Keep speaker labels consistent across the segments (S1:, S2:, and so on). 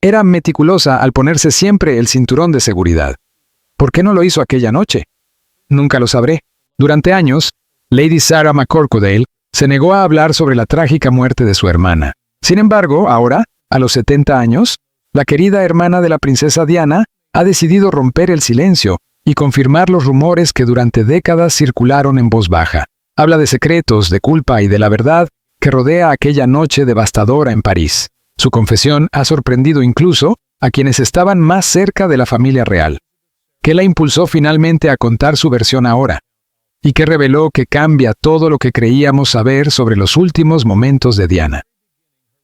S1: Era meticulosa al ponerse siempre el cinturón de seguridad. ¿Por qué no lo hizo aquella noche? Nunca lo sabré. Durante años, Lady Sarah McCorquodale se negó a hablar sobre la trágica muerte de su hermana. Sin embargo, ahora, a los 70 años, la querida hermana de la princesa Diana ha decidido romper el silencio y confirmar los rumores que durante décadas circularon en voz baja. Habla de secretos, de culpa y de la verdad que rodea aquella noche devastadora en París. Su confesión ha sorprendido incluso a quienes estaban más cerca de la familia real. ¿Qué la impulsó finalmente a contar su versión ahora? ¿Y qué reveló que cambia todo lo que creíamos saber sobre los últimos momentos de Diana?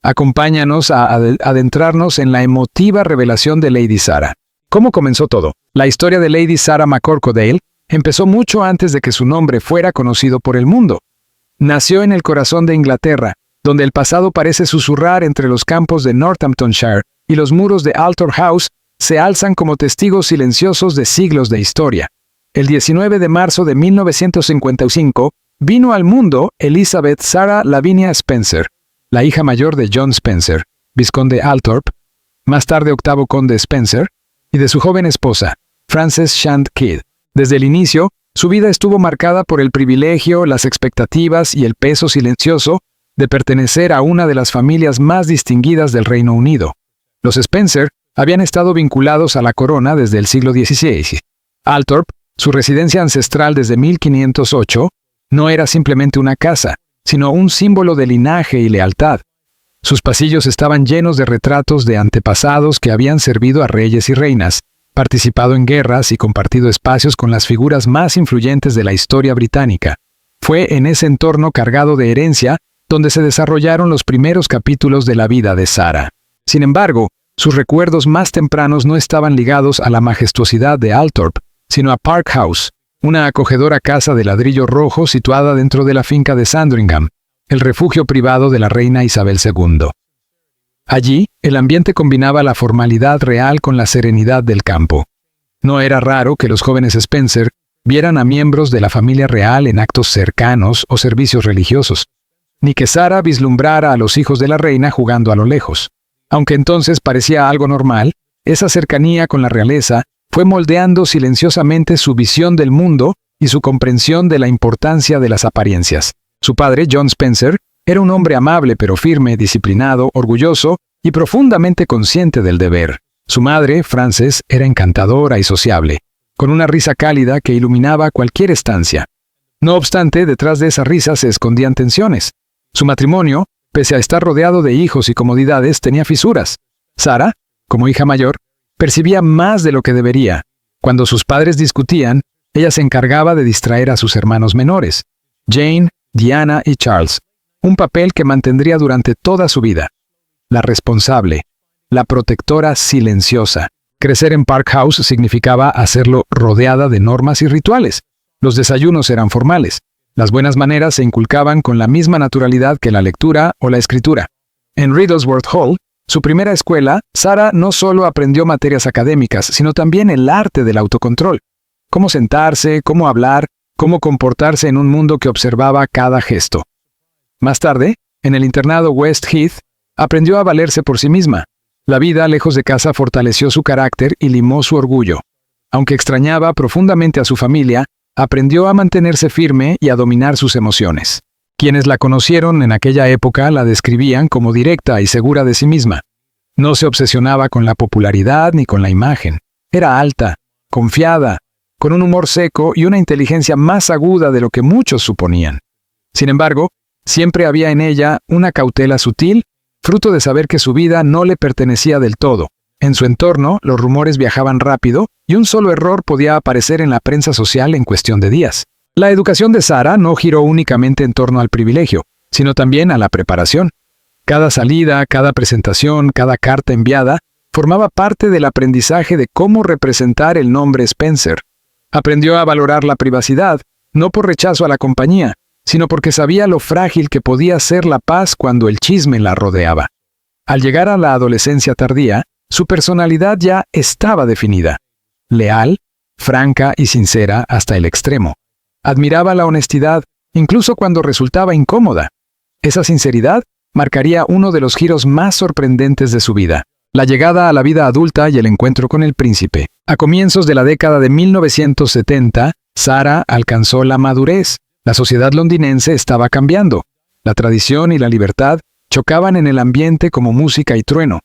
S1: Acompáñanos a adentrarnos en la emotiva revelación de Lady Sarah. ¿Cómo comenzó todo? La historia de Lady Sarah McCorquodale empezó mucho antes de que su nombre fuera conocido por el mundo. Nació en el corazón de Inglaterra, donde el pasado parece susurrar entre los campos de Northamptonshire y los muros de Althorp House se alzan como testigos silenciosos de siglos de historia. El 19 de marzo de 1955 vino al mundo Elizabeth Sarah Lavinia Spencer, la hija mayor de John Spencer, vizconde Althorp, más tarde octavo conde Spencer, y de su joven esposa, Frances Shand Kidd. Desde el inicio, su vida estuvo marcada por el privilegio, las expectativas y el peso silencioso de pertenecer a una de las familias más distinguidas del Reino Unido. Los Spencer habían estado vinculados a la corona desde el siglo XVI. Althorp, su residencia ancestral desde 1508, no era simplemente una casa, sino un símbolo de linaje y lealtad. Sus pasillos estaban llenos de retratos de antepasados que habían servido a reyes y reinas, participado en guerras y compartido espacios con las figuras más influyentes de la historia británica. Fue en ese entorno cargado de herencia donde se desarrollaron los primeros capítulos de la vida de Sarah. Sin embargo, sus recuerdos más tempranos no estaban ligados a la majestuosidad de Althorp, sino a Park House, una acogedora casa de ladrillo rojo situada dentro de la finca de Sandringham, el refugio privado de la reina Isabel II. Allí, el ambiente combinaba la formalidad real con la serenidad del campo. No era raro que los jóvenes Spencer vieran a miembros de la familia real en actos cercanos o servicios religiosos, ni que Sarah vislumbrara a los hijos de la reina jugando a lo lejos. Aunque entonces parecía algo normal, esa cercanía con la realeza fue moldeando silenciosamente su visión del mundo y su comprensión de la importancia de las apariencias. Su padre, John Spencer, era un hombre amable pero firme, disciplinado, orgulloso y profundamente consciente del deber. Su madre, Frances, era encantadora y sociable, con una risa cálida que iluminaba cualquier estancia. No obstante, detrás de esa risa se escondían tensiones. Su matrimonio, pese a estar rodeado de hijos y comodidades, tenía fisuras. Sarah, como hija mayor, percibía más de lo que debería. Cuando sus padres discutían, ella se encargaba de distraer a sus hermanos menores, Jane, Diana y Charles, un papel que mantendría durante toda su vida. La responsable, la protectora silenciosa. Crecer en Park House significaba hacerlo rodeada de normas y rituales. Los desayunos eran formales. Las buenas maneras se inculcaban con la misma naturalidad que la lectura o la escritura. En Riddlesworth Hall, su primera escuela, Sarah no solo aprendió materias académicas, sino también el arte del autocontrol. Cómo sentarse, cómo hablar, cómo comportarse en un mundo que observaba cada gesto. Más tarde, en el internado West Heath, aprendió a valerse por sí misma. La vida lejos de casa fortaleció su carácter y limó su orgullo. Aunque extrañaba profundamente a su familia, aprendió a mantenerse firme y a dominar sus emociones. Quienes la conocieron en aquella época la describían como directa y segura de sí misma. No se obsesionaba con la popularidad ni con la imagen. Era alta, confiada, con un humor seco y una inteligencia más aguda de lo que muchos suponían. Sin embargo, siempre había en ella una cautela sutil, fruto de saber que su vida no le pertenecía del todo. En su entorno, los rumores viajaban rápido y un solo error podía aparecer en la prensa social en cuestión de días. La educación de Sarah no giró únicamente en torno al privilegio, sino también a la preparación. Cada salida, cada presentación, cada carta enviada, formaba parte del aprendizaje de cómo representar el nombre Spencer. Aprendió a valorar la privacidad, no por rechazo a la compañía, sino porque sabía lo frágil que podía ser la paz cuando el chisme la rodeaba. Al llegar a la adolescencia tardía, su personalidad ya estaba definida. Leal, franca y sincera hasta el extremo. Admiraba la honestidad, incluso cuando resultaba incómoda. Esa sinceridad marcaría uno de los giros más sorprendentes de su vida. la llegada a la vida adulta y el encuentro con el príncipe. A comienzos de la década de 1970, Sarah alcanzó la madurez. La sociedad londinense estaba cambiando. La tradición y la libertad chocaban en el ambiente como música y trueno.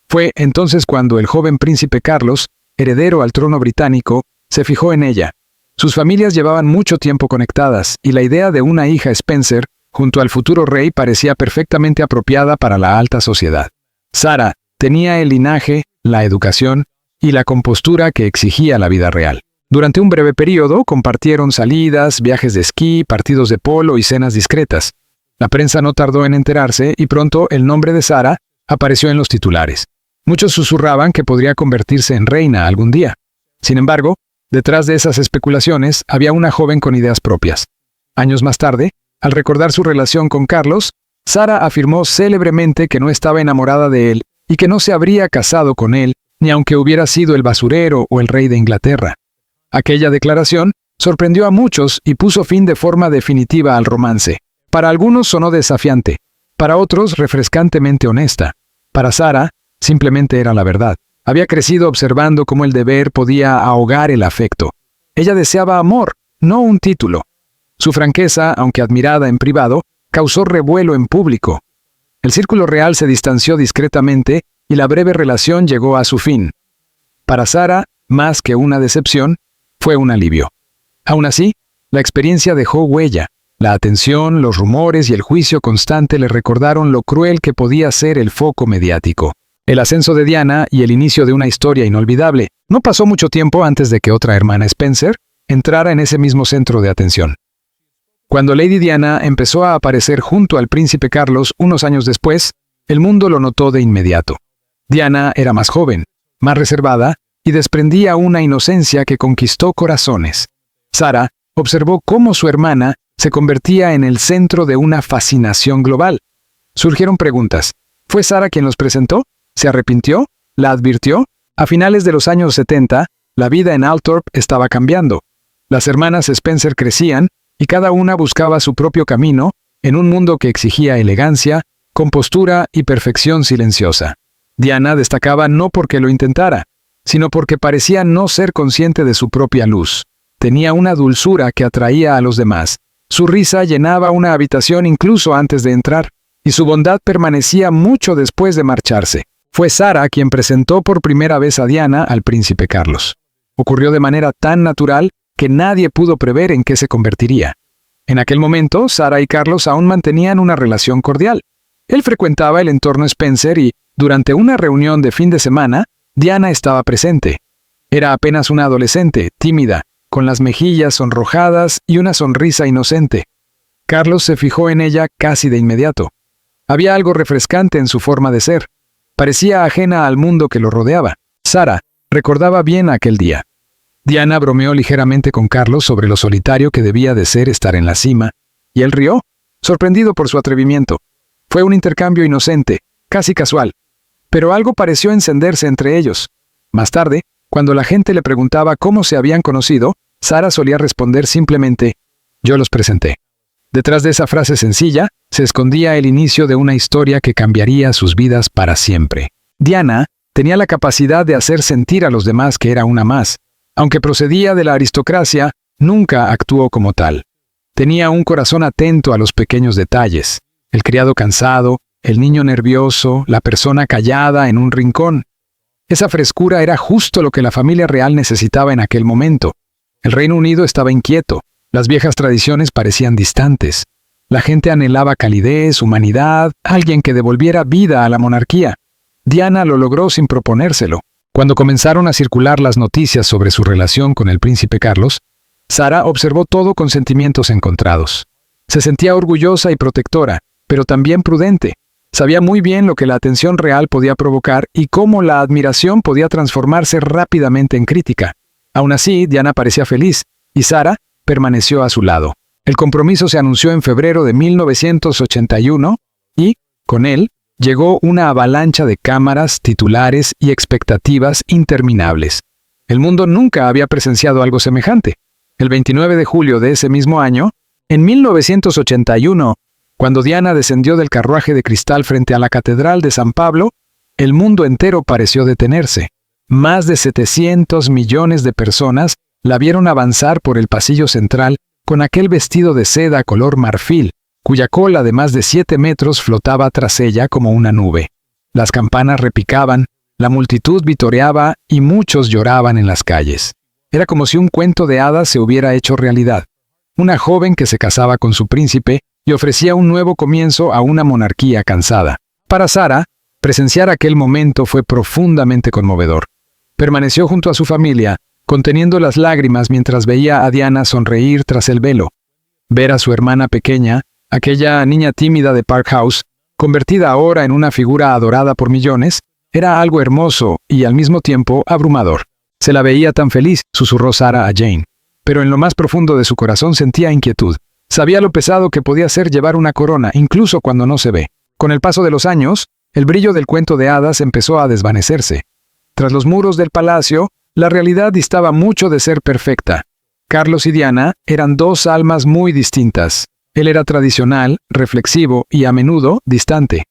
S1: Fue entonces cuando el joven príncipe Carlos, heredero al trono británico, se fijó en ella. Sus familias llevaban mucho tiempo conectadas, y la idea de una hija Spencer, junto al futuro rey, parecía perfectamente apropiada para la alta sociedad. Sarah tenía el linaje, la educación y la compostura que exigía la vida real. Durante un breve periodo compartieron salidas, viajes de esquí, partidos de polo y cenas discretas. La prensa no tardó en enterarse y pronto el nombre de Sarah apareció en los titulares. Muchos susurraban que podría convertirse en reina algún día. Sin embargo, detrás de esas especulaciones había una joven con ideas propias. Años más tarde, al recordar su relación con Carlos, Sarah afirmó célebremente que no estaba enamorada de él y que no se habría casado con él, ni aunque hubiera sido el basurero o el rey de Inglaterra. Aquella declaración sorprendió a muchos y puso fin de forma definitiva al romance. Para algunos sonó desafiante, para otros refrescantemente honesta. Para Sarah, simplemente era la verdad. Había crecido observando cómo el deber podía ahogar el afecto. Ella deseaba amor, no un título. Su franqueza, aunque admirada en privado, causó revuelo en público. El círculo real se distanció discretamente y la breve relación llegó a su fin. Para Sarah, más que una decepción, fue un alivio. Aún así, la experiencia dejó huella. La atención, los rumores y el juicio constante le recordaron lo cruel que podía ser el foco mediático. El ascenso de Diana y el inicio de una historia inolvidable. No pasó mucho tiempo antes de que otra hermana Spencer entrara en ese mismo centro de atención. Cuando Lady Diana empezó a aparecer junto al príncipe Carlos unos años después, el mundo lo notó de inmediato. Diana era más joven, más reservada y desprendía una inocencia que conquistó corazones. Sarah observó cómo su hermana se convertía en el centro de una fascinación global. Surgieron preguntas. ¿Fue Sarah quien los presentó? ¿Se arrepintió? ¿La advirtió? A finales de los años 70, la vida en Althorp estaba cambiando. Las hermanas Spencer crecían y cada una buscaba su propio camino en un mundo que exigía elegancia, compostura y perfección silenciosa. Diana destacaba no porque lo intentara, sino porque parecía no ser consciente de su propia luz. Tenía una dulzura que atraía a los demás. Su risa llenaba una habitación incluso antes de entrar, y su bondad permanecía mucho después de marcharse. Fue Sarah quien presentó por primera vez a Diana al príncipe Carlos. Ocurrió de manera tan natural que nadie pudo prever en qué se convertiría. En aquel momento, Sarah y Carlos aún mantenían una relación cordial. Él frecuentaba el entorno Spencer y, durante una reunión de fin de semana, Diana estaba presente. Era apenas una adolescente, tímida, con las mejillas sonrojadas y una sonrisa inocente. Carlos se fijó en ella casi de inmediato. Había algo refrescante en su forma de ser. Parecía ajena al mundo que lo rodeaba. Sarah recordaba bien aquel día. Diana bromeó ligeramente con Carlos sobre lo solitario que debía de ser estar en la cima, y él rió, sorprendido por su atrevimiento. Fue un intercambio inocente, casi casual, pero algo pareció encenderse entre ellos. Más tarde, cuando la gente le preguntaba cómo se habían conocido, Sarah solía responder simplemente, «Yo los presenté». Detrás de esa frase sencilla, se escondía el inicio de una historia que cambiaría sus vidas para siempre. Diana tenía la capacidad de hacer sentir a los demás que era una más. Aunque procedía de la aristocracia, nunca actuó como tal. Tenía un corazón atento a los pequeños detalles. El criado cansado, el niño nervioso, la persona callada en un rincón. Esa frescura era justo lo que la familia real necesitaba en aquel momento. El Reino Unido estaba inquieto. Las viejas tradiciones parecían distantes. La gente anhelaba calidez, humanidad, alguien que devolviera vida a la monarquía. Diana lo logró sin proponérselo. Cuando comenzaron a circular las noticias sobre su relación con el príncipe Carlos, Sarah observó todo con sentimientos encontrados. Se sentía orgullosa y protectora, pero también prudente. Sabía muy bien lo que la atención real podía provocar y cómo la admiración podía transformarse rápidamente en crítica. Aún así, Diana parecía feliz, y Sarah permaneció a su lado. El compromiso se anunció en febrero de 1981 y, con él, llegó una avalancha de cámaras, titulares y expectativas interminables. El mundo nunca había presenciado algo semejante. El 29 de julio de ese mismo año, en 1981, cuando Diana descendió del carruaje de cristal frente a la Catedral de San Pablo, el mundo entero pareció detenerse. Más de 700 millones de personas la vieron avanzar por el pasillo central con aquel vestido de seda color marfil, cuya cola de más de 7 metros flotaba tras ella como una nube. Las campanas repicaban, la multitud vitoreaba y muchos lloraban en las calles. Era como si un cuento de hadas se hubiera hecho realidad. Una joven que se casaba con su príncipe y ofrecía un nuevo comienzo a una monarquía cansada. Para Sarah, presenciar aquel momento fue profundamente conmovedor. Permaneció junto a su familia, conteniendo las lágrimas mientras veía a Diana sonreír tras el velo. Ver a su hermana pequeña, aquella niña tímida de Park House, convertida ahora en una figura adorada por millones, era algo hermoso y al mismo tiempo abrumador. Se la veía tan feliz, susurró Sarah a Jane. Pero en lo más profundo de su corazón sentía inquietud. Sabía lo pesado que podía ser llevar una corona, incluso cuando no se ve. Con el paso de los años, el brillo del cuento de hadas empezó a desvanecerse. Tras los muros del palacio, la realidad distaba mucho de ser perfecta. Carlos y Diana eran dos almas muy distintas. Él era tradicional, reflexivo y a menudo distante.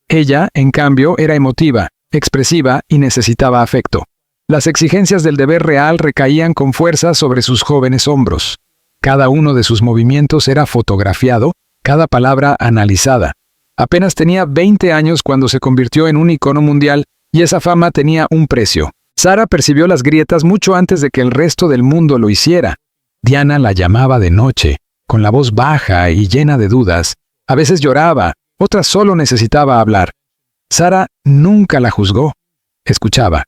S1: Ella, en cambio, era emotiva, expresiva y necesitaba afecto. Las exigencias del deber real recaían con fuerza sobre sus jóvenes hombros. Cada uno de sus movimientos era fotografiado, cada palabra analizada. Apenas tenía 20 años cuando se convirtió en un icono mundial, y esa fama tenía un precio. Sarah percibió las grietas mucho antes de que el resto del mundo lo hiciera. Diana la llamaba de noche, con la voz baja y llena de dudas. A veces lloraba, otras solo necesitaba hablar. Sarah nunca la juzgó. Escuchaba.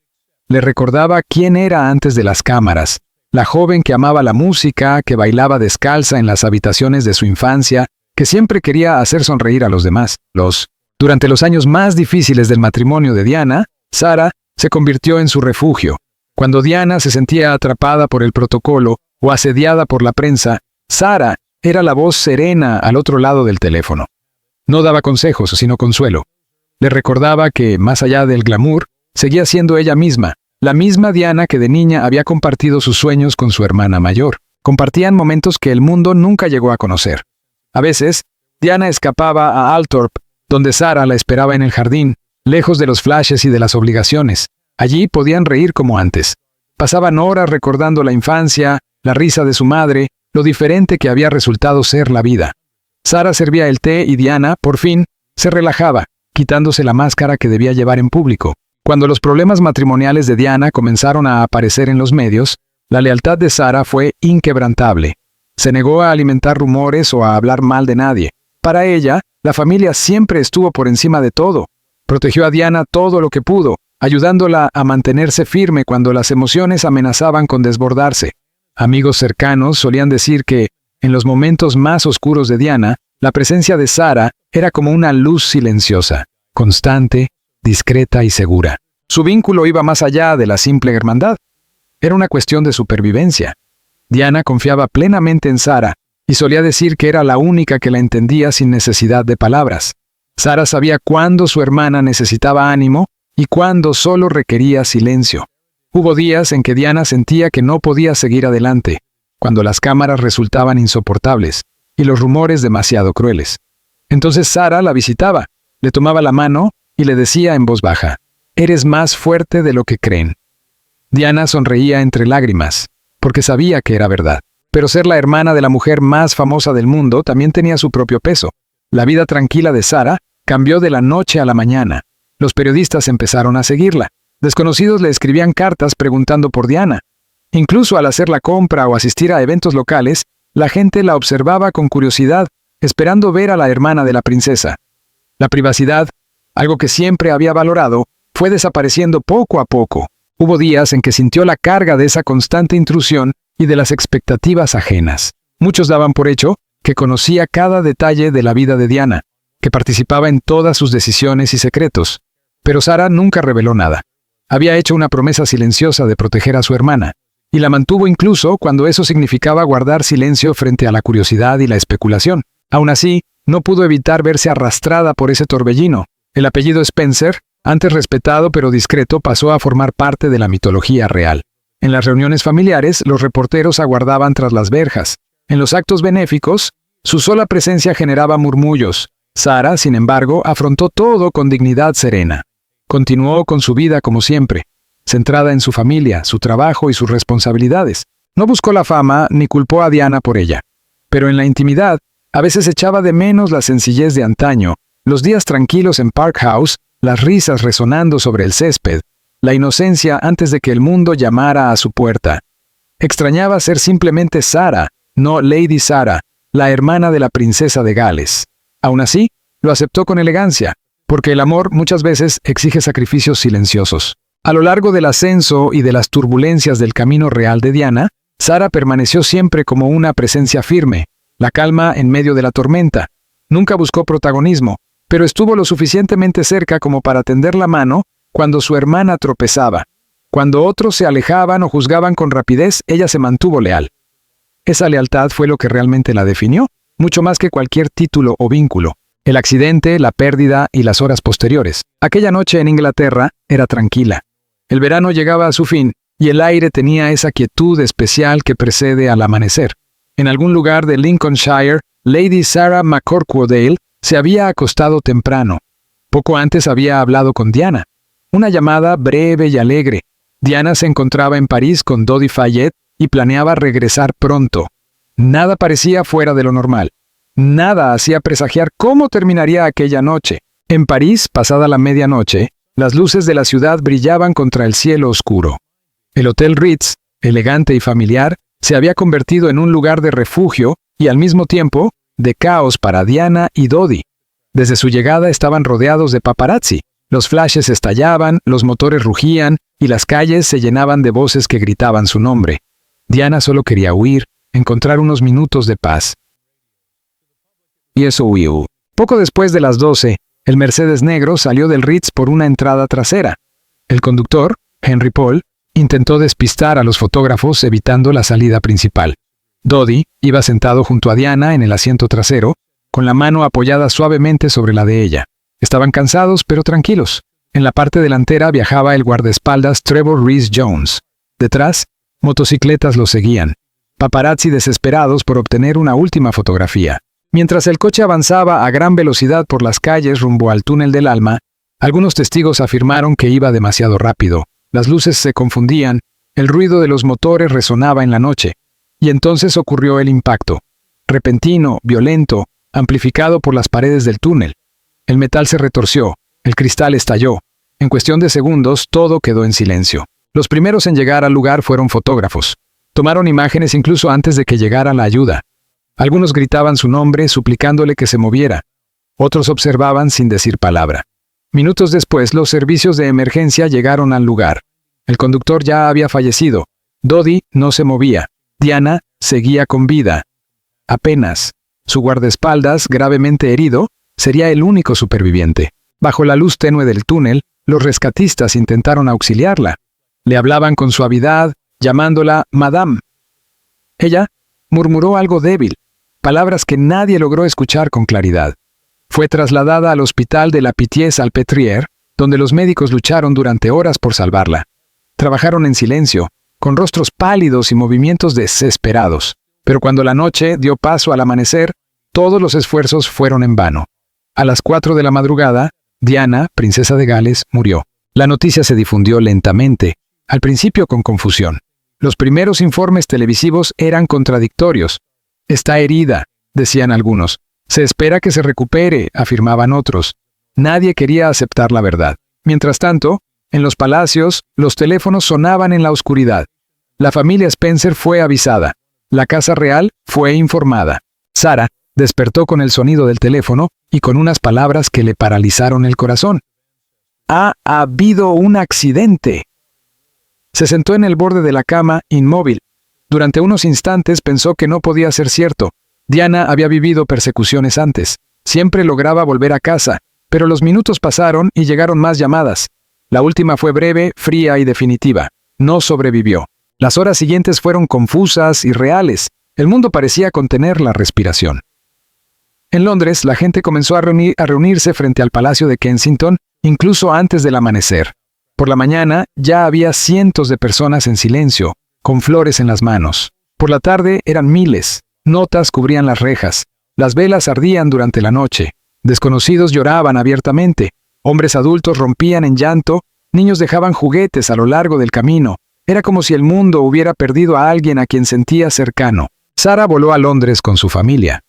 S1: Le recordaba quién era antes de las cámaras, la joven que amaba la música, que bailaba descalza en las habitaciones de su infancia, que siempre quería hacer sonreír a los demás. Durante los años más difíciles del matrimonio de Diana, Sarah se convirtió en su refugio. Cuando Diana se sentía atrapada por el protocolo o asediada por la prensa, Sarah era la voz serena al otro lado del teléfono. No daba consejos, sino consuelo. Le recordaba que, más allá del glamour, seguía siendo ella misma, la misma Diana que de niña había compartido sus sueños con su hermana mayor. Compartían momentos que el mundo nunca llegó a conocer. A veces, Diana escapaba a Althorp, donde Sarah la esperaba en el jardín, lejos de los flashes y de las obligaciones. Allí podían reír como antes. Pasaban horas recordando la infancia, la risa de su madre, lo diferente que había resultado ser la vida. Sarah servía el té y Diana, por fin, se relajaba, quitándose la máscara que debía llevar en público. Cuando los problemas matrimoniales de Diana comenzaron a aparecer en los medios, la lealtad de Sarah fue inquebrantable. Se negó a alimentar rumores o a hablar mal de nadie. Para ella, la familia siempre estuvo por encima de todo. Protegió a Diana todo lo que pudo, ayudándola a mantenerse firme cuando las emociones amenazaban con desbordarse. Amigos cercanos solían decir que, en los momentos más oscuros de Diana, la presencia de Sarah era como una luz silenciosa, constante, discreta y segura. Su vínculo iba más allá de la simple hermandad. Era una cuestión de supervivencia. Diana confiaba plenamente en Sarah y solía decir que era la única que la entendía sin necesidad de palabras. Sarah sabía cuándo su hermana necesitaba ánimo y cuándo solo requería silencio. Hubo días en que Diana sentía que no podía seguir adelante, cuando las cámaras resultaban insoportables y los rumores demasiado crueles. Entonces Sarah la visitaba, le tomaba la mano y le decía en voz baja: «Eres más fuerte de lo que creen». Diana sonreía entre lágrimas, porque sabía que era verdad. Pero ser la hermana de la mujer más famosa del mundo también tenía su propio peso. La vida tranquila de Sarah cambió de la noche a la mañana. Los periodistas empezaron a seguirla. Desconocidos le escribían cartas preguntando por Diana. Incluso al hacer la compra o asistir a eventos locales, la gente la observaba con curiosidad, esperando ver a la hermana de la princesa. La privacidad, algo que siempre había valorado, fue desapareciendo poco a poco. Hubo días en que sintió la carga de esa constante intrusión y de las expectativas ajenas. Muchos daban por hecho que conocía cada detalle de la vida de Diana, que participaba en todas sus decisiones y secretos. Pero Sarah nunca reveló nada. Había hecho una promesa silenciosa de proteger a su hermana, y la mantuvo incluso cuando eso significaba guardar silencio frente a la curiosidad y la especulación. Aún así, no pudo evitar verse arrastrada por ese torbellino. El apellido Spencer, antes respetado pero discreto, pasó a formar parte de la mitología real. En las reuniones familiares, los reporteros aguardaban tras las verjas. En los actos benéficos, su sola presencia generaba murmullos. Sarah, sin embargo, afrontó todo con dignidad serena. continuó con su vida como siempre, centrada en su familia, su trabajo y sus responsabilidades. No buscó la fama ni culpó a Diana por ella. Pero en la intimidad, a veces echaba de menos la sencillez de antaño, los días tranquilos en Park House, las risas resonando sobre el césped, la inocencia antes de que el mundo llamara a su puerta. Extrañaba ser simplemente Sarah, no Lady Sarah, la hermana de la princesa de Gales. Aún así, lo aceptó con elegancia, porque el amor muchas veces exige sacrificios silenciosos. A lo largo del ascenso y de las turbulencias del camino real de Diana, Sarah permaneció siempre como una presencia firme, la calma en medio de la tormenta. Nunca buscó protagonismo, pero estuvo lo suficientemente cerca como para tender la mano cuando su hermana tropezaba. Cuando otros se alejaban o juzgaban con rapidez, ella se mantuvo leal. Esa lealtad fue lo que realmente la definió, mucho más que cualquier título o vínculo. El accidente, la pérdida y las horas posteriores. Aquella noche en Inglaterra era tranquila. El verano llegaba a su fin, y el aire tenía esa quietud especial que precede al amanecer. En algún lugar de Lincolnshire, Lady Sarah McCorquodale se había acostado temprano. Poco antes había hablado con Diana. Una llamada breve y alegre. Diana se encontraba en París con Dodi Fayette y planeaba regresar pronto. Nada parecía fuera de lo normal. Nada hacía presagiar cómo terminaría aquella noche. En París, pasada la medianoche, las luces de la ciudad brillaban contra el cielo oscuro. El Hotel Ritz, elegante y familiar, se había convertido en un lugar de refugio y al mismo tiempo de caos para Diana y Dodi. Desde su llegada estaban rodeados de paparazzi. Los flashes estallaban, los motores rugían y las calles se llenaban de voces que gritaban su nombre. Diana solo quería huir, encontrar unos minutos de paz. Y eso huyó. Poco después de las 12, el Mercedes negro salió del Ritz por una entrada trasera. El conductor, Henry Paul, intentó despistar a los fotógrafos evitando la salida principal. Dodi iba sentado junto a Diana en el asiento trasero, con la mano apoyada suavemente sobre la de ella. Estaban cansados pero tranquilos. En la parte delantera viajaba el guardaespaldas Trevor Rees-Jones. Detrás, motocicletas los seguían. Paparazzi desesperados por obtener una última fotografía. Mientras el coche avanzaba a gran velocidad por las calles rumbo al túnel del alma, algunos testigos afirmaron que iba demasiado rápido. Las luces se confundían, el ruido de los motores resonaba en la noche. Y entonces ocurrió el impacto. Repentino, violento, amplificado por las paredes del túnel. El metal se retorció, el cristal estalló. En cuestión de segundos, todo quedó en silencio. Los primeros en llegar al lugar fueron fotógrafos. Tomaron imágenes incluso antes de que llegara la ayuda. Algunos gritaban su nombre, suplicándole que se moviera. Otros observaban sin decir palabra. Minutos después, los servicios de emergencia llegaron al lugar. El conductor ya había fallecido. Dodi no se movía. Diana seguía con vida. Apenas. Su guardaespaldas, gravemente herido, sería el único superviviente. Bajo la luz tenue del túnel, los rescatistas intentaron auxiliarla. Le hablaban con suavidad, llamándola Madame. Ella murmuró algo débil, palabras que nadie logró escuchar con claridad. Fue trasladada al hospital de la Pitié-Salpêtrière, donde los médicos lucharon durante horas por salvarla. Trabajaron en silencio, con rostros pálidos y movimientos desesperados. Pero cuando la noche dio paso al amanecer, todos los esfuerzos fueron en vano. A las 4 de la madrugada, Diana, princesa de Gales, murió. La noticia se difundió lentamente, al principio con confusión. Los primeros informes televisivos eran contradictorios. Está herida, decían algunos. Se espera que se recupere, afirmaban otros. Nadie quería aceptar la verdad. Mientras tanto, en los palacios, los teléfonos sonaban en la oscuridad. La familia Spencer fue avisada. La Casa Real fue informada. Sarah despertó con el sonido del teléfono y con unas palabras que le paralizaron el corazón. «Ha habido un accidente». Se sentó en el borde de la cama, inmóvil. Durante unos instantes pensó que no podía ser cierto. Diana había vivido persecuciones antes. Siempre lograba volver a casa, pero los minutos pasaron y llegaron más llamadas. La última fue breve, fría y definitiva. No sobrevivió. Las horas siguientes fueron confusas y reales. El mundo parecía contener la respiración. En Londres, la gente comenzó a reunirse frente al Palacio de Kensington, incluso antes del amanecer. Por la mañana, ya había cientos de personas en silencio, con flores en las manos. Por la tarde, eran miles. Notas cubrían las rejas. Las velas ardían durante la noche. Desconocidos lloraban abiertamente. Hombres adultos rompían en llanto, niños dejaban juguetes a lo largo del camino. Era como si el mundo hubiera perdido a alguien a quien sentía cercano. Sarah voló a Londres con su familia.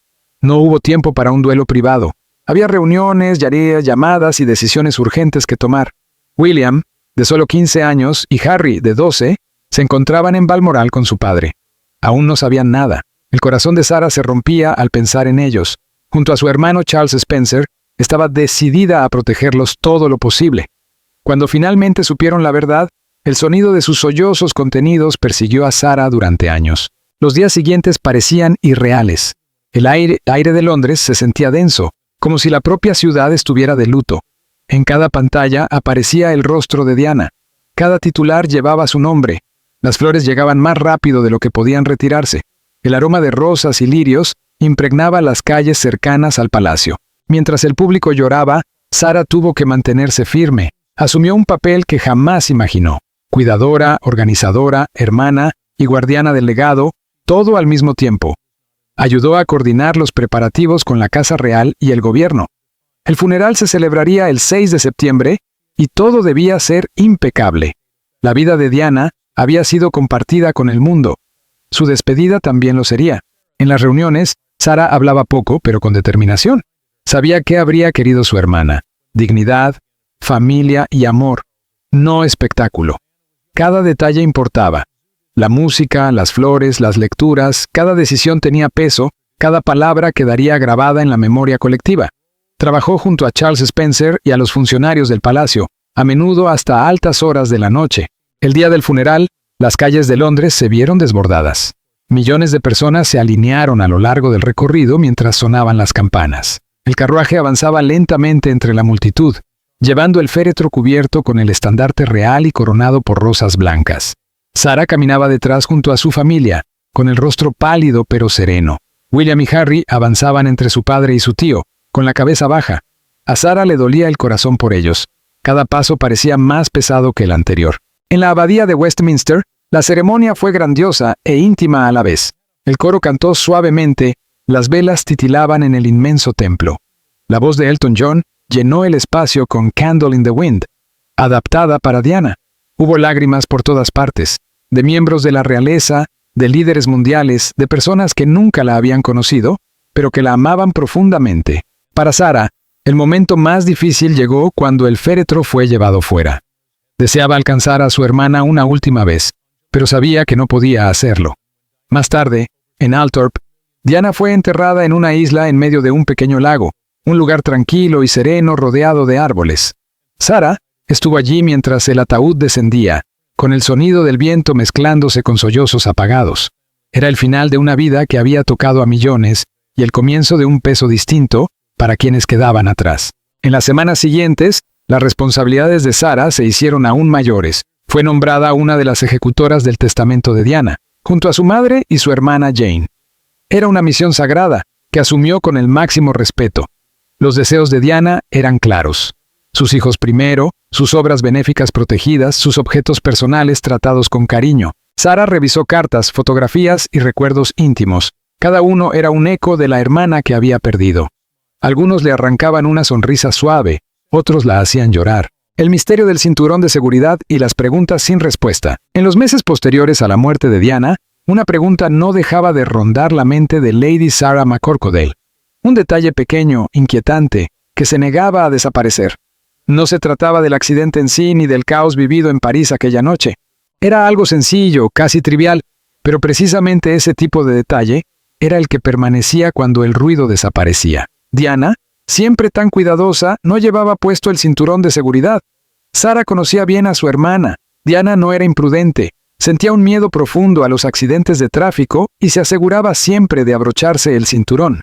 S1: No hubo tiempo para un duelo privado. Había reuniones, llamadas y decisiones urgentes que tomar. William, de solo 15 años, y Harry, de 12, se encontraban en Balmoral con su padre. Aún no sabían nada. El corazón de Sarah se rompía al pensar en ellos. Junto a su hermano Charles Spencer, estaba decidida a protegerlos todo lo posible. Cuando finalmente supieron la verdad, el sonido de sus sollozos contenidos persiguió a Sarah durante años. Los días siguientes parecían irreales. El aire de Londres se sentía denso, como si la propia ciudad estuviera de luto. En cada pantalla aparecía el rostro de Diana. Cada titular llevaba su nombre. Las flores llegaban más rápido de lo que podían retirarse. El aroma de rosas y lirios impregnaba las calles cercanas al palacio. Mientras el público lloraba, Sarah tuvo que mantenerse firme. Asumió un papel que jamás imaginó. Cuidadora, organizadora, hermana y guardiana del legado, todo al mismo tiempo. Ayudó a coordinar los preparativos con la Casa Real y el gobierno. El funeral se celebraría el 6 de septiembre y todo debía ser impecable. La vida de Diana había sido compartida con el mundo. Su despedida también lo sería. En las reuniones, Sarah hablaba poco, pero con determinación. Sabía qué habría querido su hermana: dignidad, familia y amor, no espectáculo. Cada detalle importaba. La música, las flores, las lecturas, cada decisión tenía peso, cada palabra quedaría grabada en la memoria colectiva. Trabajó junto a Charles Spencer y a los funcionarios del palacio, a menudo hasta altas horas de la noche. El día del funeral, las calles de Londres se vieron desbordadas. Millones de personas se alinearon a lo largo del recorrido mientras sonaban las campanas. El carruaje avanzaba lentamente entre la multitud, llevando el féretro cubierto con el estandarte real y coronado por rosas blancas. Sarah caminaba detrás junto a su familia, con el rostro pálido pero sereno. William y Harry avanzaban entre su padre y su tío, con la cabeza baja. A Sarah le dolía el corazón por ellos. Cada paso parecía más pesado que el anterior. En la abadía de Westminster, la ceremonia fue grandiosa e íntima a la vez. El coro cantó suavemente, las velas titilaban en el inmenso templo. La voz de Elton John llenó el espacio con Candle in the Wind, adaptada para Diana. Hubo lágrimas por todas partes, de miembros de la realeza, de líderes mundiales, de personas que nunca la habían conocido, pero que la amaban profundamente. Para Sarah, el momento más difícil llegó cuando el féretro fue llevado fuera. Deseaba alcanzar a su hermana una última vez, pero sabía que no podía hacerlo. Más tarde, en Althorp, Diana fue enterrada en una isla en medio de un pequeño lago, un lugar tranquilo y sereno rodeado de árboles. Sarah estuvo allí mientras el ataúd descendía, con el sonido del viento mezclándose con sollozos apagados. Era el final de una vida que había tocado a millones y el comienzo de un peso distinto para quienes quedaban atrás. En las semanas siguientes, las responsabilidades de Sarah se hicieron aún mayores. Fue nombrada una de las ejecutoras del testamento de Diana, junto a su madre y su hermana Jane. Era una misión sagrada, que asumió con el máximo respeto. Los deseos de Diana eran claros. Sus hijos primero, sus obras benéficas protegidas, sus objetos personales tratados con cariño. Sarah revisó cartas, fotografías y recuerdos íntimos. Cada uno era un eco de la hermana que había perdido. Algunos le arrancaban una sonrisa suave, otros la hacían llorar. El misterio del cinturón de seguridad y las preguntas sin respuesta. En los meses posteriores a la muerte de Diana, una pregunta no dejaba de rondar la mente de Lady Sarah McCorquodale. Un detalle pequeño, inquietante, que se negaba a desaparecer. No se trataba del accidente en sí ni del caos vivido en París aquella noche. Era algo sencillo, casi trivial, pero precisamente ese tipo de detalle era el que permanecía cuando el ruido desaparecía. Diana, siempre tan cuidadosa, no llevaba puesto el cinturón de seguridad. Sarah conocía bien a su hermana. Diana no era imprudente. Sentía un miedo profundo a los accidentes de tráfico y se aseguraba siempre de abrocharse el cinturón.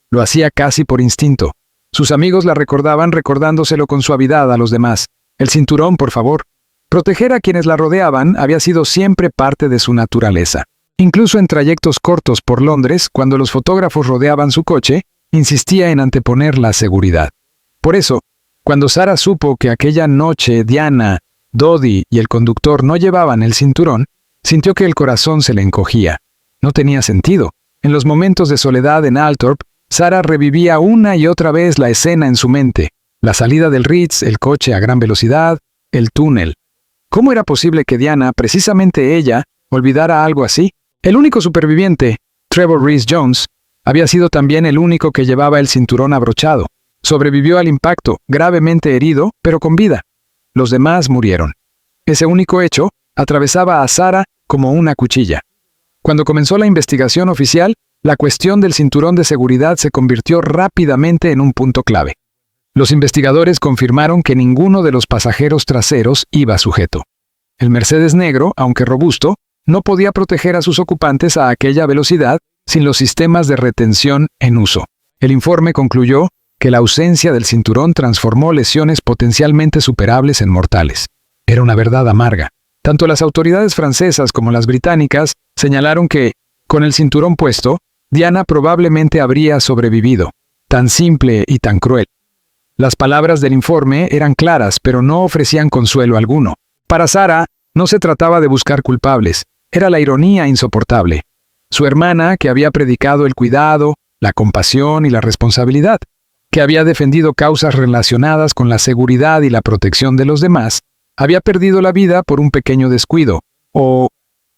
S1: Lo hacía casi por instinto. Sus amigos la recordaban recordándoselo con suavidad a los demás. El cinturón, por favor. Proteger a quienes la rodeaban había sido siempre parte de su naturaleza. Incluso en trayectos cortos por Londres, cuando los fotógrafos rodeaban su coche, insistía en anteponer la seguridad. Por eso, cuando Sarah supo que aquella noche Diana, Dodie y el conductor no llevaban el cinturón, sintió que el corazón se le encogía. No tenía sentido. En los momentos de soledad en Althorp, Sarah revivía una y otra vez la escena en su mente. La salida del Ritz, el coche a gran velocidad, el túnel. ¿Cómo era posible que Diana, precisamente ella, olvidara algo así? El único superviviente, Trevor Rees-Jones, había sido también el único que llevaba el cinturón abrochado. Sobrevivió al impacto, gravemente herido, pero con vida. Los demás murieron. Ese único hecho atravesaba a Sarah como una cuchilla. Cuando comenzó la investigación oficial, la cuestión del cinturón de seguridad se convirtió rápidamente en un punto clave. Los investigadores confirmaron que ninguno de los pasajeros traseros iba sujeto. El Mercedes negro, aunque robusto, no podía proteger a sus ocupantes a aquella velocidad sin los sistemas de retención en uso. El informe concluyó que la ausencia del cinturón transformó lesiones potencialmente superables en mortales. Era una verdad amarga. Tanto las autoridades francesas como las británicas señalaron que, con el cinturón puesto, Diana probablemente habría sobrevivido. Tan simple y tan cruel. Las palabras del informe eran claras, pero no ofrecían consuelo alguno. Para Sarah, no se trataba de buscar culpables. Era la ironía insoportable. Su hermana, que había predicado el cuidado, la compasión y la responsabilidad, que había defendido causas relacionadas con la seguridad y la protección de los demás, había perdido la vida por un pequeño descuido, o,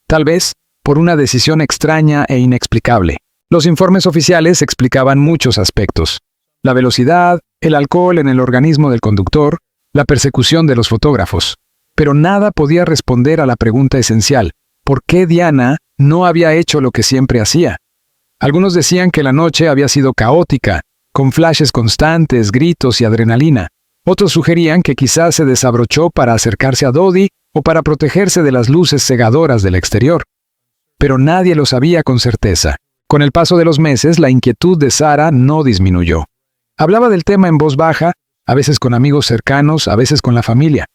S1: tal vez, por una decisión extraña e inexplicable. Los informes oficiales explicaban muchos aspectos: la velocidad, el alcohol en el organismo del conductor, la persecución de los fotógrafos. Pero nada podía responder a la pregunta esencial: ¿por qué Diana no había hecho lo que siempre hacía? Algunos decían que la noche había sido caótica, con flashes constantes, gritos y adrenalina. Otros sugerían que quizás se desabrochó para acercarse a Dodi o para protegerse de las luces cegadoras del exterior. Pero nadie lo sabía con certeza. Con el paso de los meses, la inquietud de Sarah no disminuyó. Hablaba del tema en voz baja, a veces con amigos cercanos, a veces con la familia.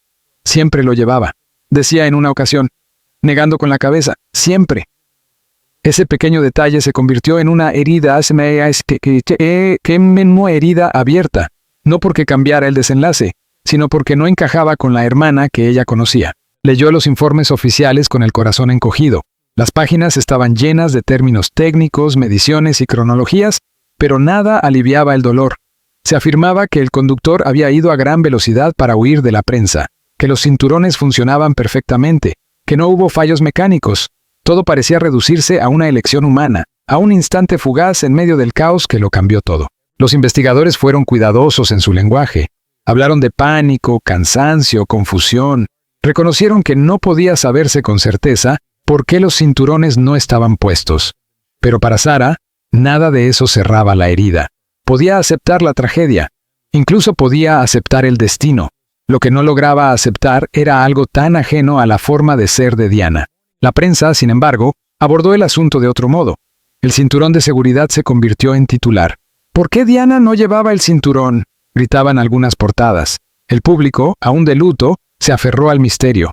S1: Siempre lo llevaba. Decía en una ocasión, negando con la cabeza, siempre. Ese pequeño detalle se convirtió en una herida, herida abierta, no porque cambiara el desenlace, sino porque no encajaba con la hermana que ella conocía. Leyó los informes oficiales con el corazón encogido. Las páginas estaban llenas de términos técnicos, mediciones y cronologías, pero nada aliviaba el dolor. Se afirmaba que el conductor había ido a gran velocidad para huir de la prensa, que los cinturones funcionaban perfectamente, que no hubo fallos mecánicos. Todo parecía reducirse a una elección humana, a un instante fugaz en medio del caos que lo cambió todo. Los investigadores fueron cuidadosos en su lenguaje. Hablaron de pánico, cansancio, confusión. Reconocieron que no podía saberse con certeza por qué los cinturones no estaban puestos. Pero para Sarah, nada de eso cerraba la herida. Podía aceptar la tragedia. Incluso podía aceptar el destino. Lo que no lograba aceptar era algo tan ajeno a la forma de ser de Diana. La prensa, sin embargo, abordó el asunto de otro modo. El cinturón de seguridad se convirtió en titular. ¿Por qué Diana no llevaba el cinturón?, gritaban algunas portadas. El público, aún de luto, se aferró al misterio.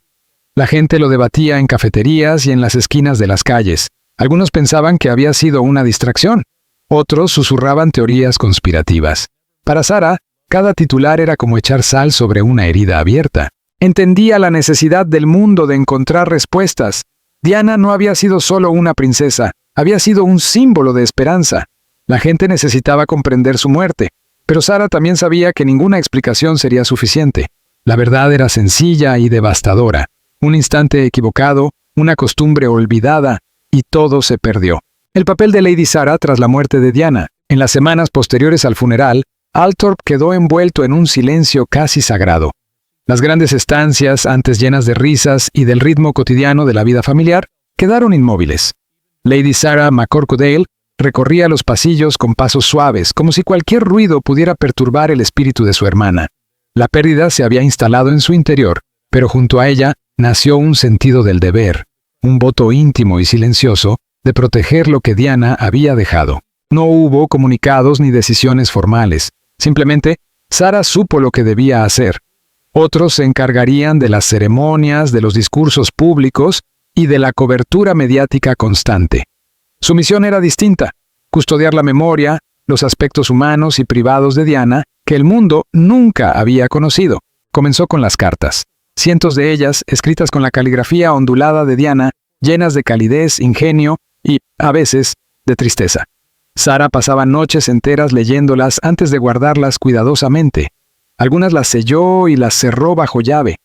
S1: La gente lo debatía en cafeterías y en las esquinas de las calles. Algunos pensaban que había sido una distracción. Otros susurraban teorías conspirativas. Para Sarah, cada titular era como echar sal sobre una herida abierta. Entendía la necesidad del mundo de encontrar respuestas. Diana no había sido solo una princesa, había sido un símbolo de esperanza. La gente necesitaba comprender su muerte, pero Sarah también sabía que ninguna explicación sería suficiente. La verdad era sencilla y devastadora. Un instante equivocado, una costumbre olvidada, y todo se perdió. El papel de Lady Sarah tras la muerte de Diana. En las semanas posteriores al funeral, Althorp quedó envuelto en un silencio casi sagrado. Las grandes estancias, antes llenas de risas y del ritmo cotidiano de la vida familiar, quedaron inmóviles. Lady Sarah McCorquodale recorría los pasillos con pasos suaves, como si cualquier ruido pudiera perturbar el espíritu de su hermana. La pérdida se había instalado en su interior, pero junto a ella nació un sentido del deber, un voto íntimo y silencioso de proteger lo que Diana había dejado. No hubo comunicados ni decisiones formales. Simplemente, Sarah supo lo que debía hacer. Otros se encargarían de las ceremonias, de los discursos públicos y de la cobertura mediática constante. Su misión era distinta: custodiar la memoria, los aspectos humanos y privados de Diana que el mundo nunca había conocido. Comenzó con las cartas. Cientos de ellas, escritas con la caligrafía ondulada de Diana, llenas de calidez, ingenio y, a veces, de tristeza. Sarah pasaba noches enteras leyéndolas antes de guardarlas cuidadosamente. Algunas las selló y las cerró bajo llave.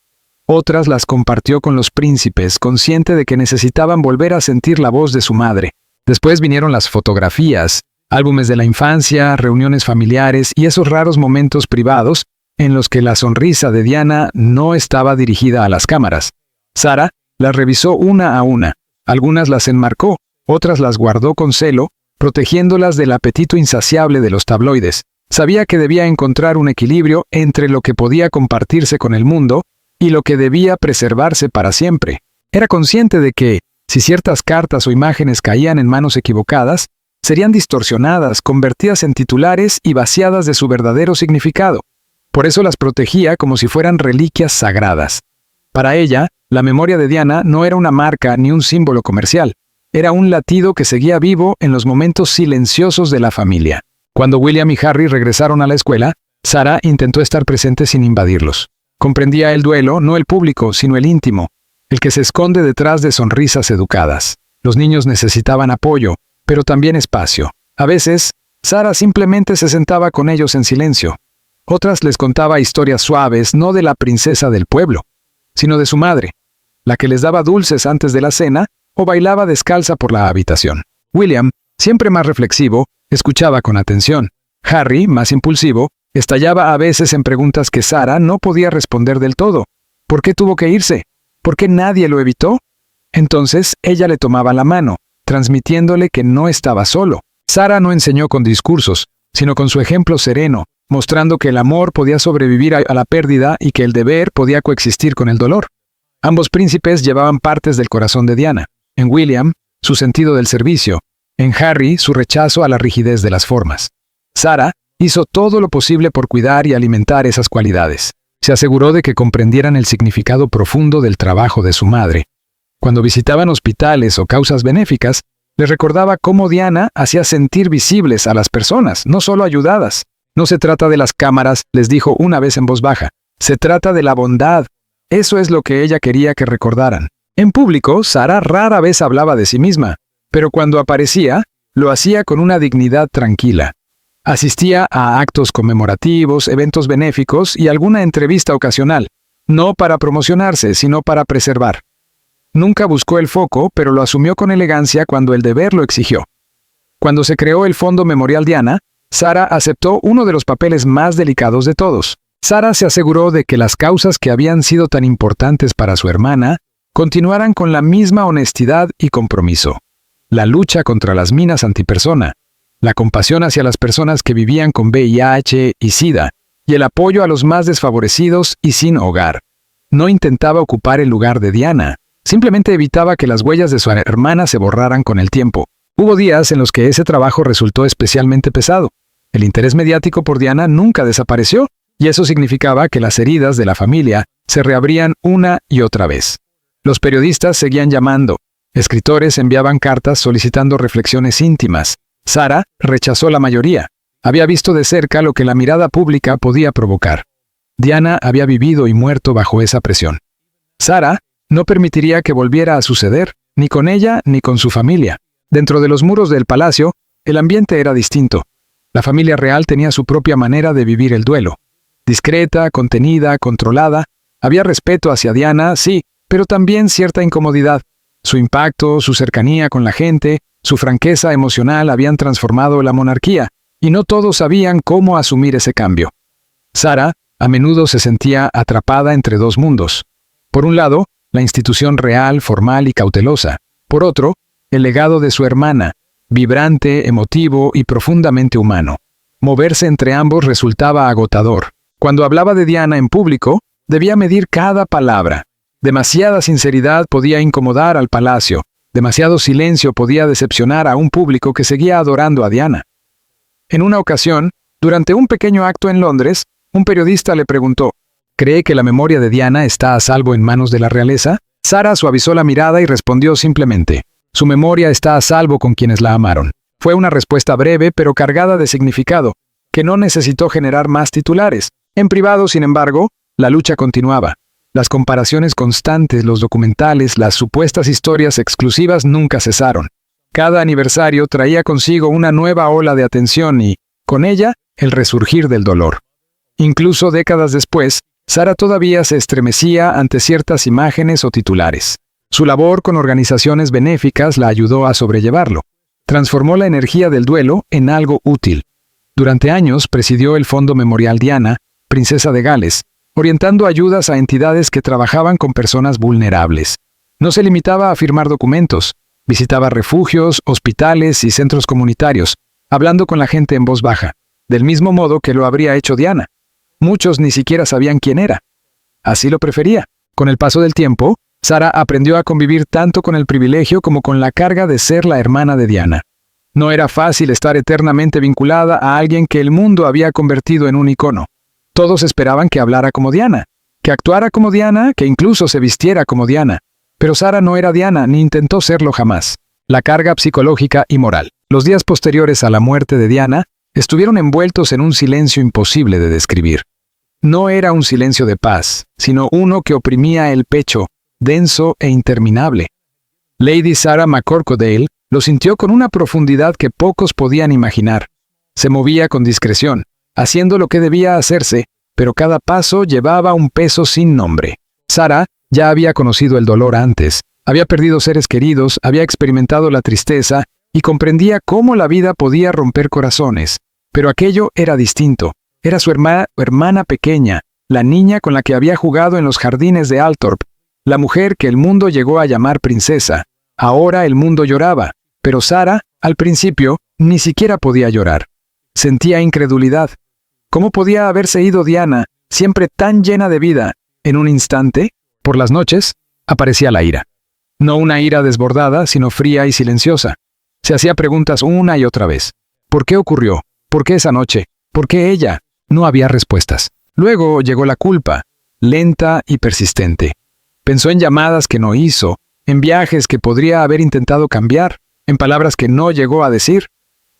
S1: Otras las compartió con los príncipes, consciente de que necesitaban volver a sentir la voz de su madre. Después vinieron las fotografías, álbumes de la infancia, reuniones familiares y esos raros momentos privados en los que la sonrisa de Diana no estaba dirigida a las cámaras. Sarah las revisó una a una. Algunas las enmarcó, otras las guardó con celo, protegiéndolas del apetito insaciable de los tabloides. Sabía que debía encontrar un equilibrio entre lo que podía compartirse con el mundo y lo que debía preservarse para siempre. Era consciente de que, si ciertas cartas o imágenes caían en manos equivocadas, serían distorsionadas, convertidas en titulares y vaciadas de su verdadero significado. Por eso las protegía como si fueran reliquias sagradas. Para ella, la memoria de Diana no era una marca ni un símbolo comercial. Era un latido que seguía vivo en los momentos silenciosos de la familia. Cuando William y Harry regresaron a la escuela, Sarah intentó estar presente sin invadirlos. Comprendía el duelo, no el público, sino el íntimo, el que se esconde detrás de sonrisas educadas. Los niños necesitaban apoyo, pero también espacio. A veces, Sarah simplemente se sentaba con ellos en silencio. Otras les contaba historias suaves, no de la princesa del pueblo, sino de su madre, la que les daba dulces antes de la cena o bailaba descalza por la habitación. William, siempre más reflexivo, escuchaba con atención. Harry, más impulsivo, estallaba a veces en preguntas que Sarah no podía responder del todo. ¿Por qué tuvo que irse? ¿Por qué nadie lo evitó? Entonces, ella le tomaba la mano, transmitiéndole que no estaba solo. Sarah no enseñó con discursos, sino con su ejemplo sereno, mostrando que el amor podía sobrevivir a la pérdida y que el deber podía coexistir con el dolor. Ambos príncipes llevaban partes del corazón de Diana. En William, su sentido del servicio. En Harry, su rechazo a la rigidez de las formas. Sarah hizo todo lo posible por cuidar y alimentar esas cualidades. Se aseguró de que comprendieran el significado profundo del trabajo de su madre. Cuando visitaban hospitales o causas benéficas, les recordaba cómo Diana hacía sentir visibles a las personas, no solo ayudadas. No se trata de las cámaras, les dijo una vez en voz baja. Se trata de la bondad. Eso es lo que ella quería que recordaran. En público, Sarah rara vez hablaba de sí misma, pero cuando aparecía, lo hacía con una dignidad tranquila. Asistía a actos conmemorativos, eventos benéficos y alguna entrevista ocasional, no para promocionarse, sino para preservar. Nunca buscó el foco, pero lo asumió con elegancia cuando el deber lo exigió. Cuando se creó el Fondo Memorial Diana, Sarah aceptó uno de los papeles más delicados de todos. Sarah se aseguró de que las causas que habían sido tan importantes para su hermana continuaran con la misma honestidad y compromiso. La lucha contra las minas antipersona, la compasión hacia las personas que vivían con VIH y SIDA, y el apoyo a los más desfavorecidos y sin hogar. No intentaba ocupar el lugar de Diana, simplemente evitaba que las huellas de su hermana se borraran con el tiempo. Hubo días en los que ese trabajo resultó especialmente pesado. El interés mediático por Diana nunca desapareció, y eso significaba que las heridas de la familia se reabrían una y otra vez. Los periodistas seguían llamando. Escritores enviaban cartas solicitando reflexiones íntimas. Sarah rechazó la mayoría. Había visto de cerca lo que la mirada pública podía provocar. Diana había vivido y muerto bajo esa presión. Sarah no permitiría que volviera a suceder, ni con ella ni con su familia. Dentro de los muros del palacio, el ambiente era distinto. La familia real tenía su propia manera de vivir el duelo. Discreta, contenida, controlada. Había respeto hacia Diana, sí, pero también cierta incomodidad. Su impacto, su cercanía con la gente, su franqueza emocional habían transformado la monarquía, y no todos sabían cómo asumir ese cambio. Sarah a menudo se sentía atrapada entre dos mundos. Por un lado, la institución real, formal y cautelosa. Por otro, el legado de su hermana, vibrante, emotivo y profundamente humano. Moverse entre ambos resultaba agotador. Cuando hablaba de Diana en público, debía medir cada palabra. Demasiada sinceridad podía incomodar al palacio. Demasiado silencio podía decepcionar a un público que seguía adorando a Diana. En una ocasión, durante un pequeño acto en Londres, un periodista le preguntó, ¿cree que la memoria de Diana está a salvo en manos de la realeza? Sarah suavizó la mirada y respondió simplemente, su memoria está a salvo con quienes la amaron. Fue una respuesta breve pero cargada de significado, que no necesitó generar más titulares. En privado, sin embargo, la lucha continuaba. Las comparaciones constantes, los documentales, las supuestas historias exclusivas nunca cesaron. Cada aniversario traía consigo una nueva ola de atención y, con ella, el resurgir del dolor. Incluso décadas después, Sara todavía se estremecía ante ciertas imágenes o titulares. Su labor con organizaciones benéficas la ayudó a sobrellevarlo. Transformó la energía del duelo en algo útil. Durante años presidió el Fondo Memorial Diana, princesa de Gales, orientando ayudas a entidades que trabajaban con personas vulnerables. No se limitaba a firmar documentos, visitaba refugios, hospitales y centros comunitarios, hablando con la gente en voz baja, del mismo modo que lo habría hecho Diana. Muchos ni siquiera sabían quién era. Así lo prefería. Con el paso del tiempo, Sara aprendió a convivir tanto con el privilegio como con la carga de ser la hermana de Diana. No era fácil estar eternamente vinculada a alguien que el mundo había convertido en un icono. Todos esperaban que hablara como Diana, que actuara como Diana, que incluso se vistiera como Diana. Pero Sara no era Diana, ni intentó serlo jamás. La carga psicológica y moral. Los días posteriores a la muerte de Diana estuvieron envueltos en un silencio imposible de describir. No era un silencio de paz, sino uno que oprimía el pecho, denso e interminable. Lady Sarah McCorquodale lo sintió con una profundidad que pocos podían imaginar. Se movía con discreción, haciendo lo que debía hacerse, pero cada paso llevaba un peso sin nombre. Sarah ya había conocido el dolor antes, había perdido seres queridos, había experimentado la tristeza y comprendía cómo la vida podía romper corazones. Pero aquello era distinto. Era su hermana pequeña, la niña con la que había jugado en los jardines de Althorp, la mujer que el mundo llegó a llamar princesa. Ahora el mundo lloraba, pero Sara, al principio, ni siquiera podía llorar. Sentía incredulidad. ¿Cómo podía haberse ido Diana, siempre tan llena de vida? En un instante, por las noches, aparecía la ira. No una ira desbordada, sino fría y silenciosa. Se hacía preguntas una y otra vez. ¿Por qué ocurrió? ¿Por qué esa noche? ¿Por qué ella? No había respuestas. Luego llegó la culpa, lenta y persistente. Pensó en llamadas que no hizo, en viajes que podría haber intentado cambiar, en palabras que no llegó a decir.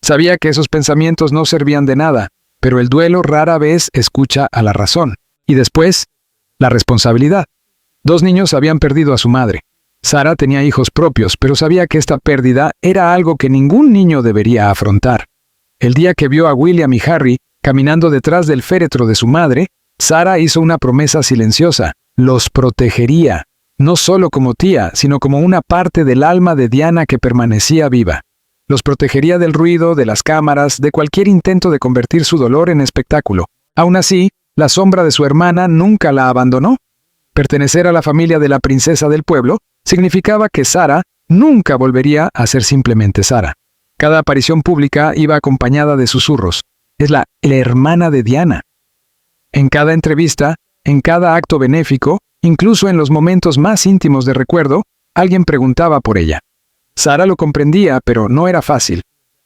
S1: Sabía que esos pensamientos no servían de nada, pero el duelo rara vez escucha a la razón. Y después, la responsabilidad. 2 niños habían perdido a su madre. Sara tenía hijos propios, pero sabía que esta pérdida era algo que ningún niño debería afrontar. El día que vio a William y Harry caminando detrás del féretro de su madre, Sara hizo una promesa silenciosa. Los protegería, no solo como tía, sino como una parte del alma de Diana que permanecía viva. Los protegería del ruido, de las cámaras, de cualquier intento de convertir su dolor en espectáculo. Aún así, la sombra de su hermana nunca la abandonó. Pertenecer a la familia de la princesa del pueblo significaba que Sara nunca volvería a ser simplemente Sara. Cada aparición pública iba acompañada de susurros. Es la hermana de Diana. En cada entrevista, en cada acto benéfico, incluso en los momentos más íntimos de recuerdo, alguien preguntaba por ella. Sara lo comprendía, pero no era fácil.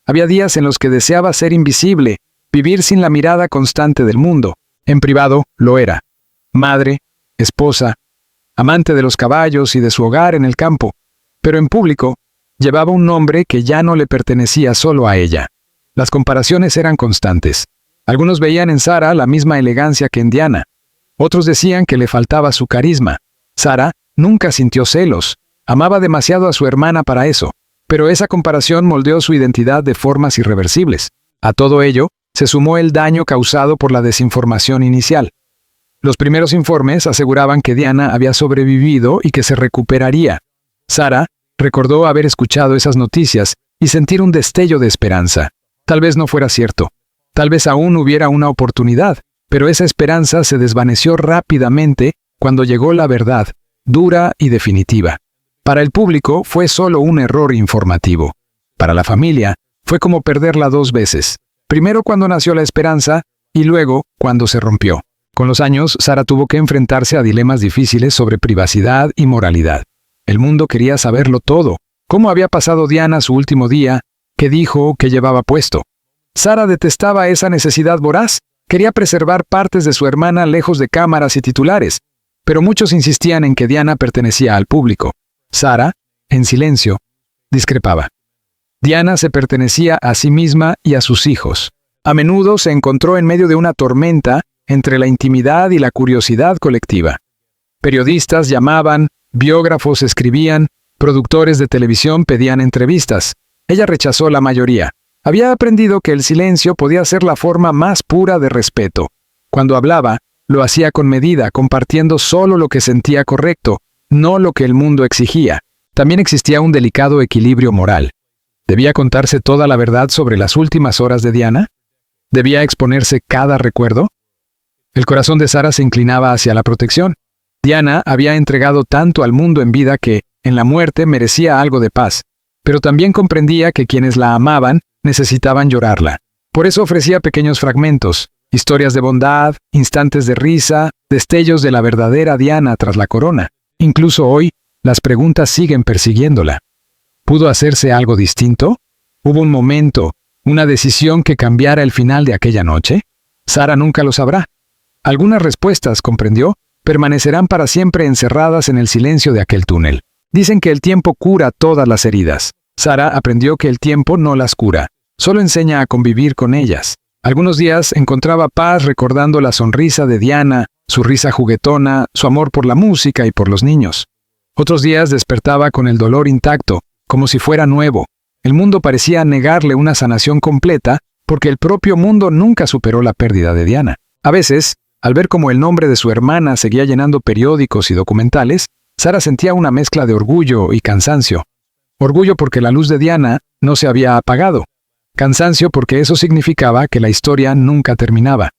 S1: Había días en los que deseaba ser invisible, vivir sin la mirada constante del mundo. En privado, lo era. Madre, esposa, amante de los caballos y de su hogar en el campo. Pero en público, llevaba un nombre que ya no le pertenecía solo a ella. Las comparaciones eran constantes. Algunos veían en Sara la misma elegancia que en Diana. Otros decían que le faltaba su carisma. Sara nunca sintió celos. Amaba demasiado a su hermana para eso. Pero esa comparación moldeó su identidad de formas irreversibles. A todo ello, se sumó el daño causado por la desinformación inicial. Los primeros informes aseguraban que Diana había sobrevivido y que se recuperaría. Sara recordó haber escuchado esas noticias y sentir un destello de esperanza. Tal vez no fuera cierto. Tal vez aún hubiera una oportunidad, pero esa esperanza se desvaneció rápidamente cuando llegó la verdad, dura y definitiva. Para el público fue solo un error informativo. Para la familia, fue como perderla 2 veces. Primero cuando nació la esperanza y luego cuando se rompió. Con los años, Sara tuvo que enfrentarse a dilemas difíciles sobre privacidad y moralidad. El mundo quería saberlo todo. ¿Cómo había pasado Diana su último día? ¿Qué dijo? ¿Qué llevaba puesto? Sara detestaba esa necesidad voraz. Quería preservar partes de su hermana lejos de cámaras y titulares. Pero muchos insistían en que Diana pertenecía al público. Sara, en silencio, discrepaba. Diana se pertenecía a sí misma y a sus hijos. A menudo se encontró en medio de una tormenta entre la intimidad y la curiosidad colectiva. Periodistas llamaban, biógrafos escribían, productores de televisión pedían entrevistas. Ella rechazó la mayoría. Había aprendido que el silencio podía ser la forma más pura de respeto. Cuando hablaba, lo hacía con medida, compartiendo solo lo que sentía correcto, no lo que el mundo exigía. También existía un delicado equilibrio moral. ¿Debía contarse toda la verdad sobre las últimas horas de Diana? ¿Debía exponerse cada recuerdo? El corazón de Sarah se inclinaba hacia la protección. Diana había entregado tanto al mundo en vida que, en la muerte, merecía algo de paz, pero también comprendía que quienes la amaban necesitaban llorarla. Por eso ofrecía pequeños fragmentos, historias de bondad, instantes de risa, destellos de la verdadera Diana tras la corona. Incluso hoy, las preguntas siguen persiguiéndola. ¿Pudo hacerse algo distinto? ¿Hubo un momento, una decisión que cambiara el final de aquella noche? Sarah nunca lo sabrá. Algunas respuestas, comprendió, permanecerán para siempre encerradas en el silencio de aquel túnel. Dicen que el tiempo cura todas las heridas. Sarah aprendió que el tiempo no las cura, solo enseña a convivir con ellas. Algunos días encontraba paz recordando la sonrisa de Diana, su risa juguetona, su amor por la música y por los niños. Otros días despertaba con el dolor intacto, como si fuera nuevo. El mundo parecía negarle una sanación completa, porque el propio mundo nunca superó la pérdida de Diana. A veces, al ver cómo el nombre de su hermana seguía llenando periódicos y documentales, Sarah sentía una mezcla de orgullo y cansancio. Orgullo porque la luz de Diana no se había apagado. Cansancio porque eso significaba que la historia nunca terminaba.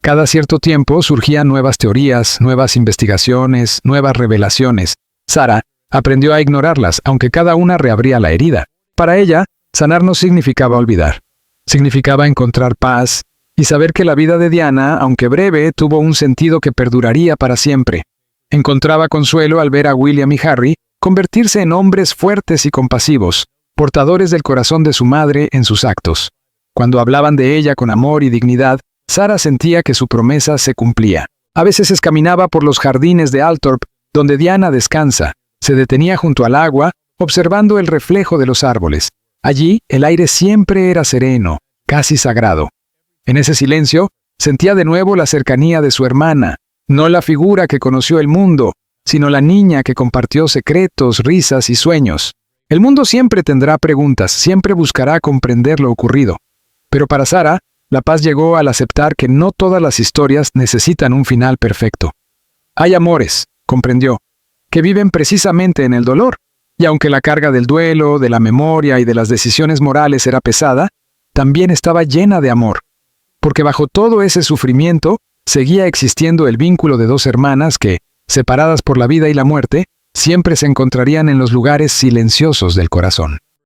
S1: Cada cierto tiempo surgían nuevas teorías, nuevas investigaciones, nuevas revelaciones. Sarah aprendió a ignorarlas, aunque cada una reabría la herida. Para ella, sanar no significaba olvidar. Significaba encontrar paz y saber que la vida de Diana, aunque breve, tuvo un sentido que perduraría para siempre. Encontraba consuelo al ver a William y Harry convertirse en hombres fuertes y compasivos, portadores del corazón de su madre en sus actos. Cuando hablaban de ella con amor y dignidad, Sarah sentía que su promesa se cumplía. A veces caminaba por los jardines de Althorp, donde Diana descansa. Se detenía junto al agua, observando el reflejo de los árboles. Allí, el aire siempre era sereno, casi sagrado. En ese silencio, sentía de nuevo la cercanía de su hermana, no la figura que conoció el mundo, sino la niña que compartió secretos, risas y sueños. El mundo siempre tendrá preguntas, siempre buscará comprender lo ocurrido. Pero para Sarah, la paz llegó al aceptar que no todas las historias necesitan un final perfecto. Hay amores, comprendió, que viven precisamente en el dolor, y aunque la carga del duelo, de la memoria y de las decisiones morales era pesada, también estaba llena de amor. Porque bajo todo ese sufrimiento, seguía existiendo el vínculo de dos hermanas que, separadas por la vida y la muerte, siempre se encontrarían en los lugares silenciosos del corazón.